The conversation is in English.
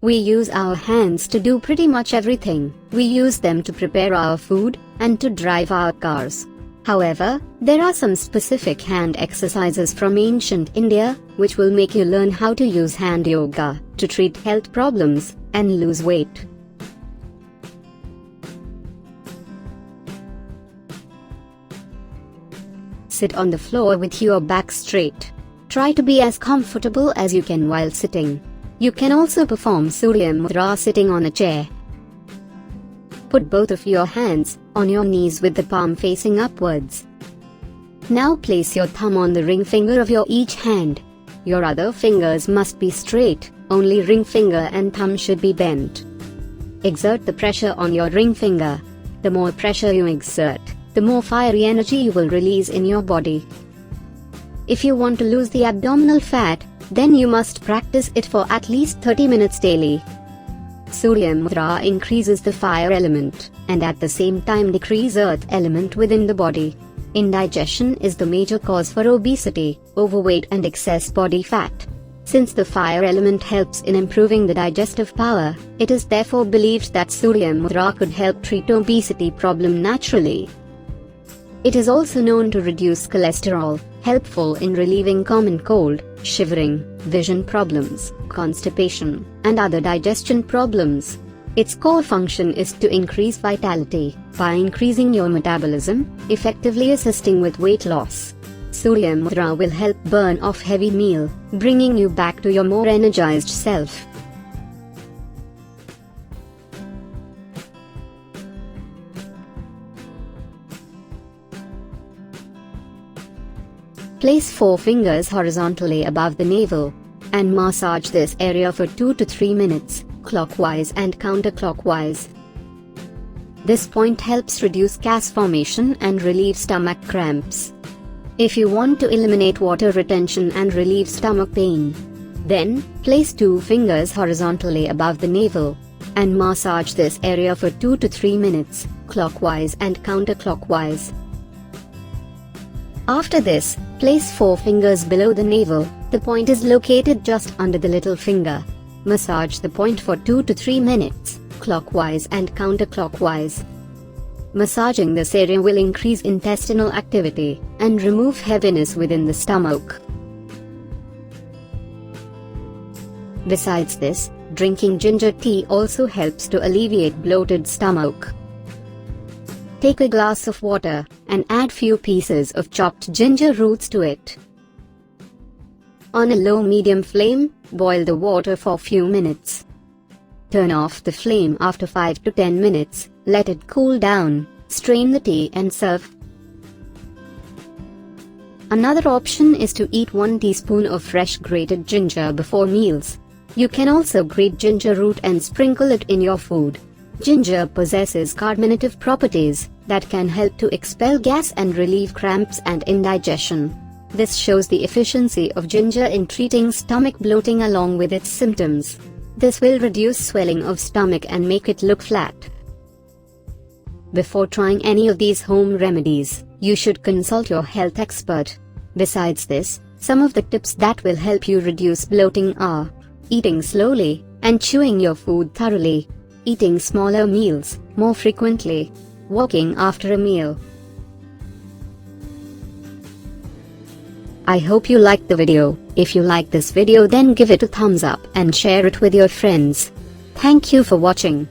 We use our hands to do pretty much everything. We use them to prepare our food and to drive our cars. However, there are some specific hand exercises from ancient India, which will make you learn how to use hand yoga to treat health problems and lose weight. Sit on the floor with your back straight. Try to be as comfortable as you can while sitting. You can also perform Surya Mudra sitting on a chair. Put both of your hands on your knees with the palm facing upwards. Now place your thumb on the ring finger of your each hand. Your other fingers must be straight, only ring finger and thumb should be bent. Exert the pressure on your ring finger. The more pressure you exert, the more fiery energy you will release in your body. If you want to lose the abdominal fat, then you must practice it for at least 30 minutes daily. Surya Mudra increases the fire element, and at the same time decrease earth element within the body. Indigestion is the major cause for obesity, overweight and excess body fat. Since the fire element helps in improving the digestive power, it is therefore believed that Surya Mudra could help treat obesity problem naturally. It is also known to reduce cholesterol, helpful in relieving common cold, shivering, vision problems, constipation, and other digestion problems. Its core function is to increase vitality by increasing your metabolism, effectively assisting with weight loss. Surya Mudra will help burn off heavy meal, bringing you back to your more energized self. Place 4 fingers horizontally above the navel and massage this area for 2 to 3 minutes, clockwise and counterclockwise. This point helps reduce gas formation and relieve stomach cramps. If you want to eliminate water retention and relieve stomach pain, then place 2 fingers horizontally above the navel and massage this area for 2 to 3 minutes, clockwise and counterclockwise. After this, place 4 fingers below the navel. The point is located just under the little finger. Massage the point for 2 to 3 minutes, clockwise and counterclockwise. Massaging this area will increase intestinal activity and remove heaviness within the stomach. Besides this, drinking ginger tea also helps to alleviate bloated stomach. Take a glass of water and add few pieces of chopped ginger roots to it. On a low-medium flame, boil the water for few minutes. Turn off the flame after 5 to 10 minutes, let it cool down, strain the tea and serve. Another option is to eat 1 teaspoon of fresh grated ginger before meals. You can also grate ginger root and sprinkle it in your food. Ginger possesses carminative properties that can help to expel gas and relieve cramps and indigestion. This shows the efficiency of ginger in treating stomach bloating along with its symptoms. This will reduce swelling of stomach and make it look flat. Before trying any of these home remedies, you should consult your health expert. Besides this, some of the tips that will help you reduce bloating are eating slowly and chewing your food thoroughly, eating smaller meals more frequently, walking after a meal. I hope you liked the video. If you like this video, then give it a thumbs up and share it with your friends. Thank you for watching.